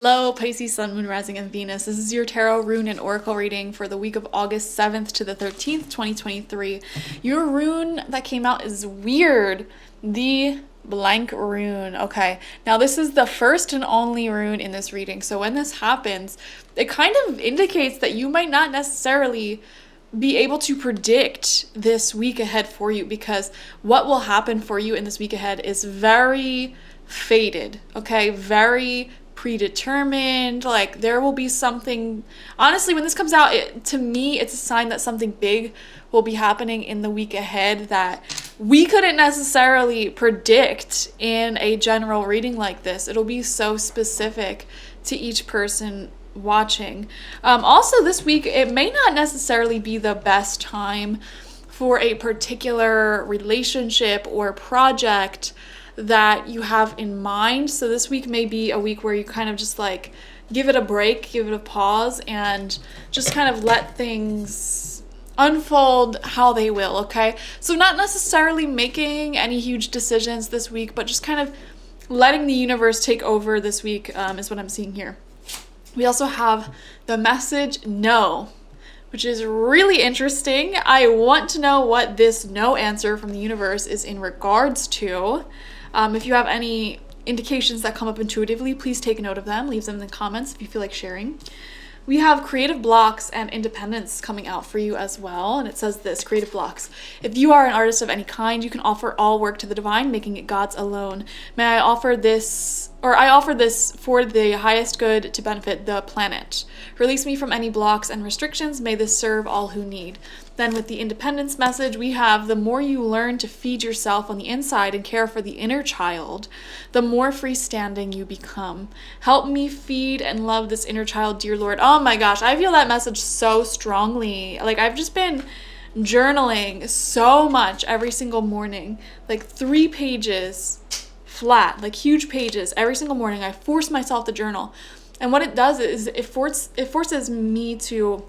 Hello, Pisces, Sun, Moon, Rising, and Venus. This is your tarot, rune, and oracle reading for the week of August 7th to the 13th, 2023. Your rune that came out is weird. The blank rune. Okay, now this is the first and only rune in this reading. So when this happens, it kind of indicates that you might not necessarily be able to predict this week ahead for you, because what will happen for you in this week ahead is very fated, okay? Very predetermined. Like, there will be something, honestly, when this comes out, to me it's a sign that something big will be happening in the week ahead that we couldn't necessarily predict in a general reading like this. It'll be so specific to each person watching. Also this week, it may not necessarily be the best time for a particular relationship or project that you have in mind. So this week may be a week where you kind of just like give it a break, give it a pause, and just kind of let things unfold how they will, okay? So not necessarily making any huge decisions this week, but just kind of letting the universe take over this week is what I'm seeing here. We also have the message no, which is really interesting. I want to know what this no answer from the universe is in regards to. If you have any indications that come up intuitively, please take note of them. Leave them in the comments if you feel like sharing. We have creative blocks and independence coming out for you as well. And it says this, creative blocks. If you are an artist of any kind, you can offer all work to the divine, making it God's alone. May I offer this, or I offer this for the highest good to benefit the planet. Release me from any blocks and restrictions. May this serve all who need. Then with the independence message, we have the more you learn to feed yourself on the inside and care for the inner child, the more freestanding you become. Help me feed and love this inner child, dear Lord. Oh my gosh, I feel that message so strongly. Like, I've just been journaling so much every single morning, like 3 pages flat, like huge pages every single morning. I force myself to journal. And what it does is it forces me to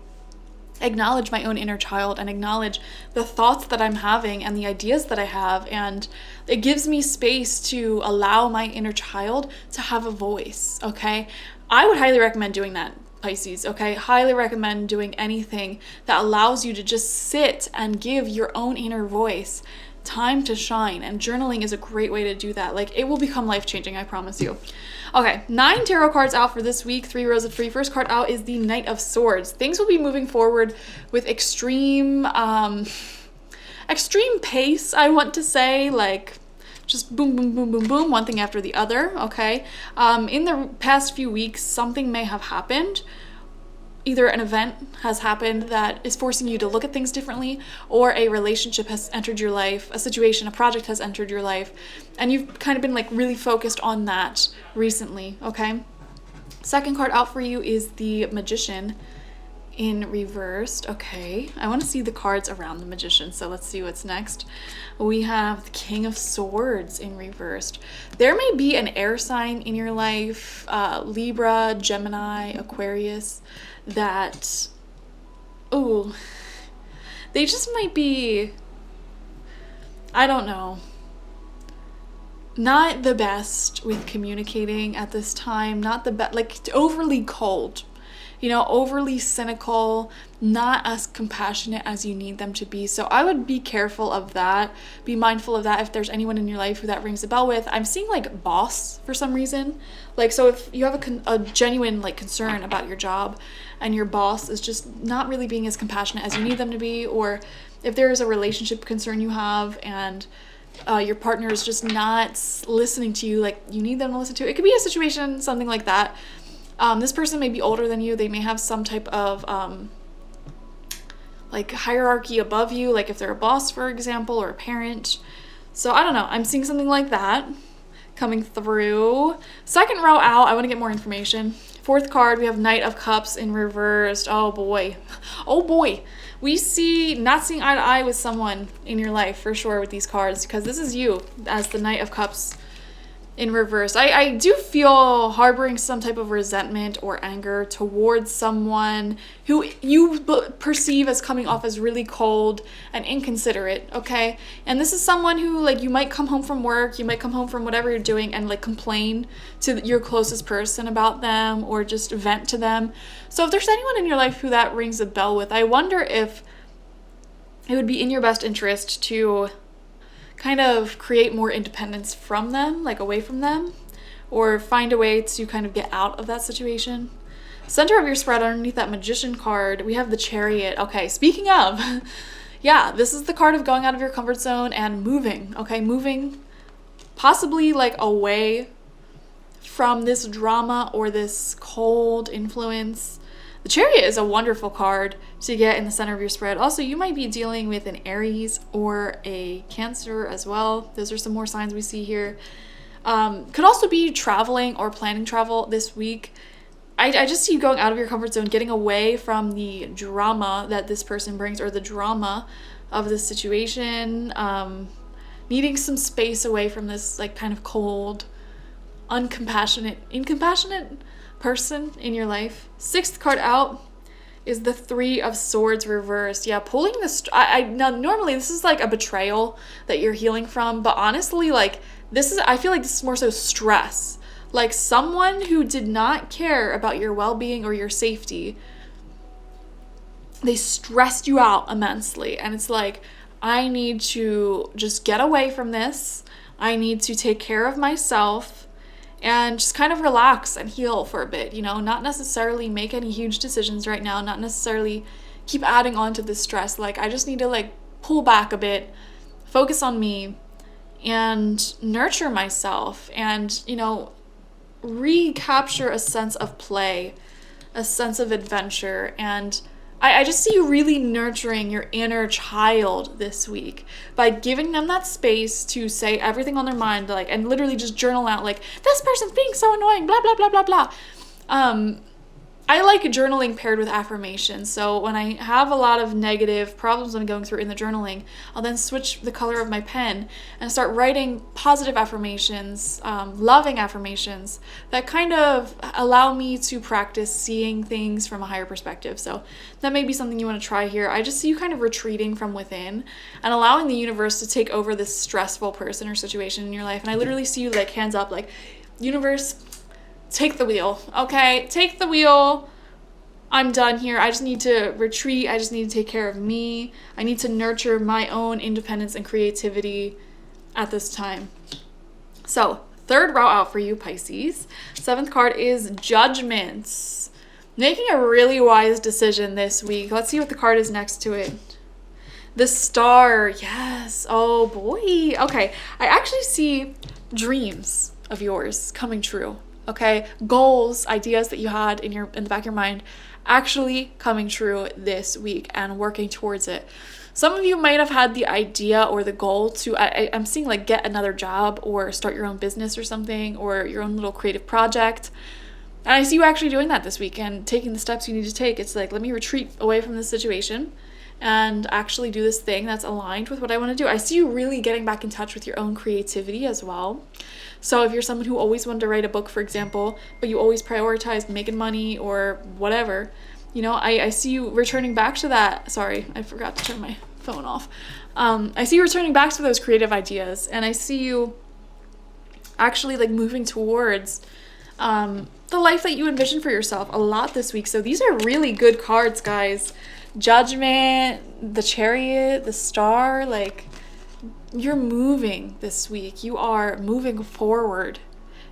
acknowledge my own inner child and acknowledge the thoughts that I'm having and the ideas that I have, and it gives me space to allow my inner child to have a voice, okay? I would highly recommend doing that, Pisces, okay? Highly recommend doing anything that allows you to just sit and give your own inner voice time to shine, and journaling is a great way to do that. Like, it will become life-changing, I promise you. Okay, 9 tarot cards out for this week, 3 rows of free. First card out is the Knight of Swords. Things will be moving forward with extreme pace, I want to say, like just boom, boom, boom, boom, boom, one thing after the other, okay? In the past few weeks, something may have happened. Either an event has happened that is forcing you to look at things differently, or a relationship has entered your life, a situation, a project has entered your life, and you've kind of been like really focused on that recently, okay? Second card out for you is the Magician in reversed. Okay, I want to see the cards around the Magician, so let's see what's next. We have the King of Swords in reversed. There may be an air sign in your life, Libra, Gemini, Aquarius, that, oh, they just might be, I don't know, not the best with communicating at this time, not the best, like overly cold, you know, overly cynical, not as compassionate as you need them to be. So I would be careful of that. Be mindful of that if there's anyone in your life who that rings a bell with. I'm seeing like boss for some reason. Like, so if you have a genuine like concern about your job and your boss is just not really being as compassionate as you need them to be, or if there is a relationship concern you have and your partner is just not listening to you like you need them to listen to, it could be a situation, something like that. This person may be older than you. They may have some type of like hierarchy above you, like if they're a boss, for example, or a parent. So I don't know. I'm seeing something like that coming through. Second row out, I want to get more information. Fourth card, we have Knight of Cups in reversed. Oh boy. Oh boy. We see not seeing eye to eye with someone in your life for sure with these cards, because this is you as the Knight of Cups in reverse. I do feel harboring some type of resentment or anger towards someone who you perceive as coming off as really cold and inconsiderate, okay? And this is someone who, like, you might come home from work, you might come home from whatever you're doing and, like, complain to your closest person about them or just vent to them. So if there's anyone in your life who that rings a bell with, I wonder if it would be in your best interest to kind of create more independence from them, like away from them, or find a way to kind of get out of that situation. Center of your spread, underneath that Magician card, we have the Chariot. Okay, speaking of, yeah, this is the card of going out of your comfort zone and moving, okay? Moving possibly like away from this drama or this cold influence. The Chariot is a wonderful card to get in the center of your spread. Also, you might be dealing with an Aries or a Cancer as well. Those are some more signs we see here. Could also be traveling or planning travel this week. I just see you going out of your comfort zone, getting away from the drama that this person brings or the drama of this situation. Needing some space away from this like kind of cold, incompassionate person in your life. Sixth card out is the Three of Swords reversed. Yeah, pulling this. Now normally this is like a betrayal that you're healing from, but honestly, like this is. I feel like this is more so stress. Like someone who did not care about your well-being or your safety. They stressed you out immensely, and it's like, I need to just get away from this. I need to take care of myself and just kind of relax and heal for a bit, you know, not necessarily make any huge decisions right now, not necessarily keep adding on to this stress. Like, I just need to like pull back a bit, focus on me, and nurture myself and, you know, recapture a sense of play, a sense of adventure. And I just see you really nurturing your inner child this week by giving them that space to say everything on their mind, like, and literally just journal out, like, this person's being so annoying, blah, blah, blah, blah, blah. I like journaling paired with affirmations. So when I have a lot of negative problems I'm going through in the journaling, I'll then switch the color of my pen and start writing positive affirmations, loving affirmations that kind of allow me to practice seeing things from a higher perspective. So that may be something you want to try here. I just see you kind of retreating from within and allowing the universe to take over this stressful person or situation in your life. And I literally see you like hands up, like, universe, take the wheel, okay? Take the wheel. I'm done here. I just need to retreat. I just need to take care of me. I need to nurture my own independence and creativity at this time. So, third route out for you, Pisces. Seventh card is Judgments. Making a really wise decision this week. Let's see what the card is next to it. The Star. Yes. Oh, boy. Okay. I actually see dreams of yours coming true. Okay, goals, ideas that you had in the back of your mind actually coming true this week and working towards it. Some of you might have had the idea or the goal to, I'm seeing like get another job or start your own business or something, or your own little creative project. And I see you actually doing that this week and taking the steps you need to take. It's like, let me retreat away from this situation and actually do this thing that's aligned with what I want to do. I see you really getting back in touch with your own creativity as well. So if you're someone who always wanted to write a book, for example, but you always prioritized making money or whatever, you know, I see you returning back to that. Sorry, I forgot to turn my phone off. I see you returning back to those creative ideas, and I see you actually like moving towards the life that you envision for yourself a lot this week. So these are really good cards, guys. Judgment, the Chariot, the Star, like, you're moving this week. You are moving forward.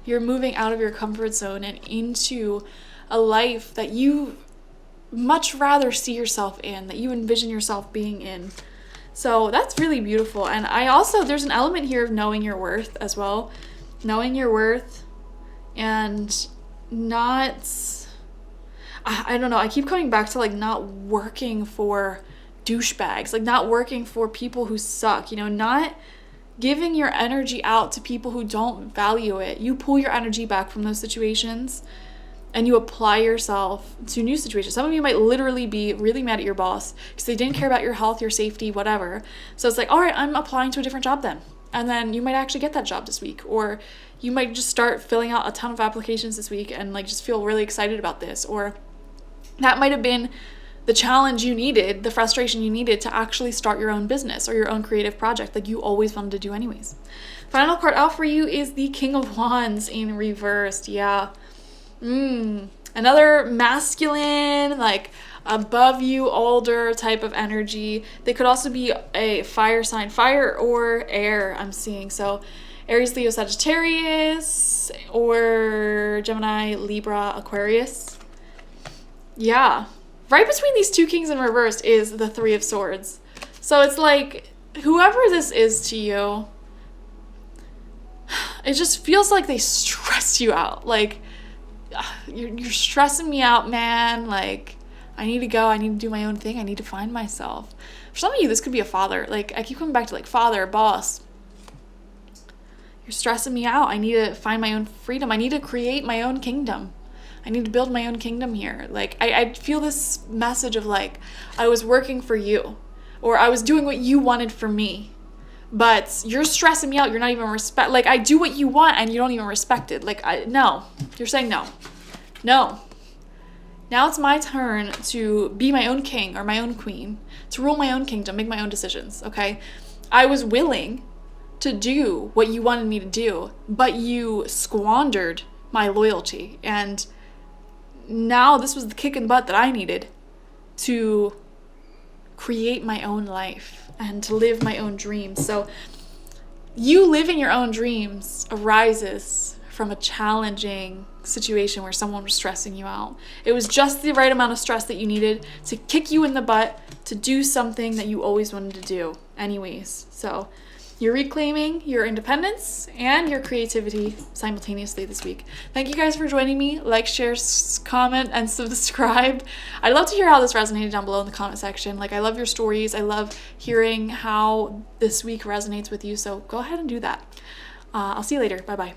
You're moving out of your comfort zone and into a life that you much rather see yourself in, that you envision yourself being in. So that's really beautiful. And there's an element here of knowing your worth as well. Knowing your worth and not, I don't know, I keep coming back to like not working for douchebags, like not working for people who suck, you know, not giving your energy out to people who don't value it. You pull your energy back from those situations and you apply yourself to new situations. Some of you might literally be really mad at your boss because they didn't care about your health, your safety, whatever. So it's like, all right, I'm applying to a different job then. And then you might actually get that job this week, or you might just start filling out a ton of applications this week and like just feel really excited about this. Or that might have been the challenge you needed, the frustration you needed to actually start your own business or your own creative project like you always wanted to do anyways. Final card out for you is the King of Wands in reversed. Yeah. Another masculine, like above you, older type of energy. They could also be a fire sign, fire or air, I'm seeing. So Aries, Leo, Sagittarius, or Gemini, Libra, Aquarius. Yeah. Right between these two kings in reverse is the Three of Swords. So it's like, whoever this is to you, it just feels like they stress you out. Like, you're stressing me out, man. Like, I need to go. I need to do my own thing. I need to find myself. For some of you, this could be a father. Like, I keep coming back to like father, boss. You're stressing me out. I need to find my own freedom. I need to create my own kingdom. I need to build my own kingdom here. Like, I feel this message of like, I was working for you, or I was doing what you wanted for me, but you're stressing me out. You're not even like, I do what you want and you don't even respect it. Like, no, you're saying no. Now it's my turn to be my own king or my own queen, to rule my own kingdom, make my own decisions. Okay. I was willing to do what you wanted me to do, but you squandered my loyalty, and now this was the kick in the butt that I needed to create my own life and to live my own dreams. So you living your own dreams arises from a challenging situation where someone was stressing you out. It was just the right amount of stress that you needed to kick you in the butt to do something that you always wanted to do anyways. So you're reclaiming your independence and your creativity simultaneously this week. Thank you guys for joining me. Like, share, comment, and subscribe. I'd love to hear how this resonated down below in the comment section. Like, I love your stories. I love hearing how this week resonates with you. So go ahead and do that. I'll see you later. Bye-bye.